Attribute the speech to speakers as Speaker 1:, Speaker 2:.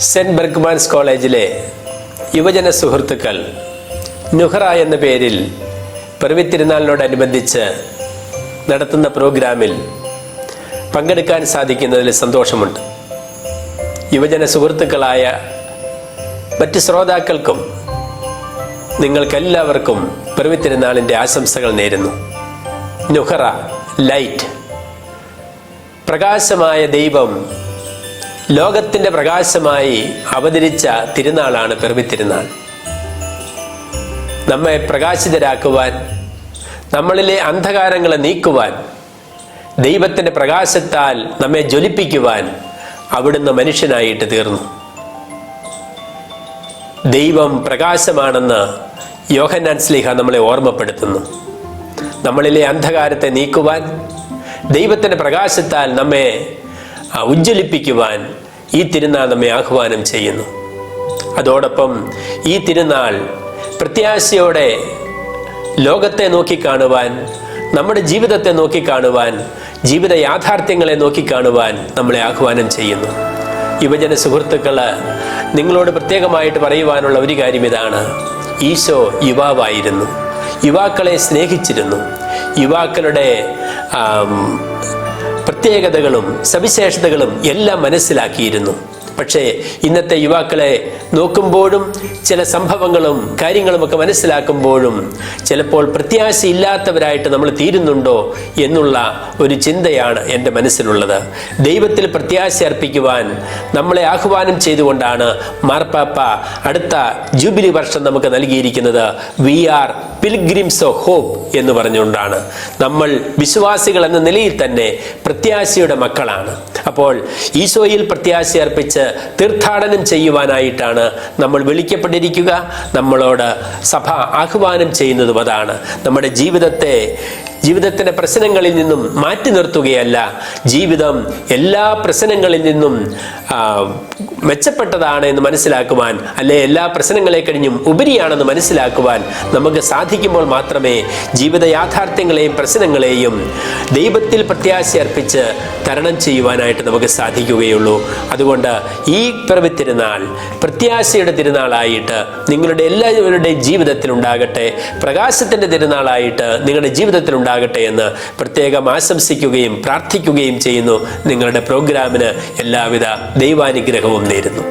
Speaker 1: Saint Bergmans കോളേജിലെ യുവജന സുഹൃത്തുക്കൾ നുഹറ എന്ന പേരിൽ പിറവി തിരുനാളിനോടനുബന്ധിച്ച് നടത്തുന്ന പ്രോഗ്രാമിൽ പങ്കെടുക്കാൻ സാധിക്കുന്നതിൽ സന്തോഷമുണ്ട്. യുവജന സുഹൃത്തുക്കളായ മറ്റ് ശ്രോതാക്കൾക്കും നിങ്ങൾക്കെല്ലാവർക്കും പിറവി തിരുനാളിൻ്റെ ആശംസകൾ നേരുന്നു. നുഹറ, ലൈറ്റ്, പ്രകാശമായ ദൈവം ലോകത്തിൻ്റെ പ്രകാശമായി അവതരിച്ച തിരുനാളാണ് പിറവി തിരുനാൾ. നമ്മെ പ്രകാശിതരാക്കുവാൻ, നമ്മളിലെ അന്ധകാരങ്ങളെ നീക്കുവാൻ, ദൈവത്തിൻ്റെ പ്രകാശത്താൽ നമ്മെ ജ്വലിപ്പിക്കുവാൻ അവിടുന്ന് മനുഷ്യനായിട്ട് തീർന്നു. ദൈവം പ്രകാശമാണെന്ന് യോഹന്നാൻ ശ്ലീഹ നമ്മളെ ഓർമ്മപ്പെടുത്തുന്നു. നമ്മളിലെ അന്ധകാരത്തെ നീക്കുവാൻ, ദൈവത്തിൻ്റെ പ്രകാശത്താൽ നമ്മെ ഉജ്ജ്വലിപ്പിക്കുവാൻ ഈ തിരുനാൾ നമ്മെ ആഹ്വാനം ചെയ്യുന്നു. അതോടൊപ്പം ഈ തിരുനാൾ പ്രത്യാശയോടെ ലോകത്തെ നോക്കിക്കാണുവാൻ, നമ്മുടെ ജീവിതത്തെ നോക്കിക്കാണുവാൻ, ജീവിത യാഥാർത്ഥ്യങ്ങളെ നോക്കിക്കാണുവാൻ നമ്മളെ ആഹ്വാനം ചെയ്യുന്നു. യുവജന സുഹൃത്തുക്കള്, നിങ്ങളോട് പ്രത്യേകമായിട്ട് പറയുവാനുള്ള ഒരു കാര്യം ഇതാണ്: ഈശോ യുവാവായിരുന്നു, യുവാക്കളെ സ്നേഹിച്ചിരുന്നു, യുവാക്കളുടെ പ്രത്യേകതകളും സവിശേഷതകളും എല്ലാം മനസ്സിലാക്കിയിരുന്നു. പക്ഷേ ഇന്നത്തെ യുവാക്കളെ നോക്കുമ്പോഴും ചില സംഭവങ്ങളും കാര്യങ്ങളുമൊക്കെ മനസ്സിലാക്കുമ്പോഴും ചിലപ്പോൾ പ്രത്യാശയില്ലാത്തവരായിട്ട് നമ്മൾ തീരുന്നുണ്ടോ എന്നുള്ള ഒരു ചിന്തയാണ് എൻ്റെ മനസ്സിലുള്ളത്. ദൈവത്തിൽ പ്രത്യാശ അർപ്പിക്കുവാൻ നമ്മളെ ആഹ്വാനം ചെയ്തുകൊണ്ടാണ് മാർപ്പാപ്പ അടുത്ത ജൂബിലി വർഷം നമുക്ക് നൽകിയിരിക്കുന്നത്. We are pilgrims of hope എന്ന് പറഞ്ഞുകൊണ്ടാണ്. നമ്മൾ വിശ്വാസികൾ എന്ന നിലയിൽ തന്നെ പ്രത്യാശയുടെ മക്കളാണ്. അപ്പോൾ ഈശോയിൽ പ്രത്യാശ അർപ്പിച്ച് തീർത്ഥാടനം ചെയ്യുവാനായിട്ടാണ് നമ്മൾ വിളിക്കപ്പെട്ടിരിക്കുക. നമ്മളോട് സഭ ആഹ്വാനം ചെയ്യുന്നതും അതാണ്. നമ്മുടെ ജീവിതത്തിൻ്റെ പ്രശ്നങ്ങളിൽ നിന്നും മാറ്റി നിർത്തുകയല്ല, ജീവിതം എല്ലാ പ്രശ്നങ്ങളിൽ നിന്നും മെച്ചപ്പെട്ടതാണ് എന്ന് മനസ്സിലാക്കുവാൻ, അല്ലെ എല്ലാ പ്രശ്നങ്ങളെ കഴിഞ്ഞും ഉപരിയാണെന്ന് മനസ്സിലാക്കുവാൻ നമുക്ക് സാധിക്കുമ്പോൾ മാത്രമേ ജീവിത യാഥാർത്ഥ്യങ്ങളെയും പ്രശ്നങ്ങളെയും ദൈവത്തിൽ പ്രത്യാശ അർപ്പിച്ച് തരണം ചെയ്യുവാനായിട്ട് നമുക്ക് സാധിക്കുകയുള്ളൂ. അതുകൊണ്ട് ഈ പിറവി തിരുനാൾ പ്രത്യാശയുടെ തിരുനാളായിട്ട് നിങ്ങളുടെ എല്ലാവരുടെയും ജീവിതത്തിൽ ഉണ്ടാകട്ടെ, പ്രകാശത്തിൻ്റെ തിരുനാളായിട്ട് നിങ്ങളുടെ ജീവിതത്തിൽ ഉണ്ടാകട്ടെ എന്ന് പ്രത്യേകം ആശംസിക്കുകയും പ്രാർത്ഥിക്കുകയും ചെയ്യുന്നു. നിങ്ങളുടെ പ്രോഗ്രാമിന് എല്ലാവിധ ദൈവാനുഗ്രഹവും നേരുന്നു.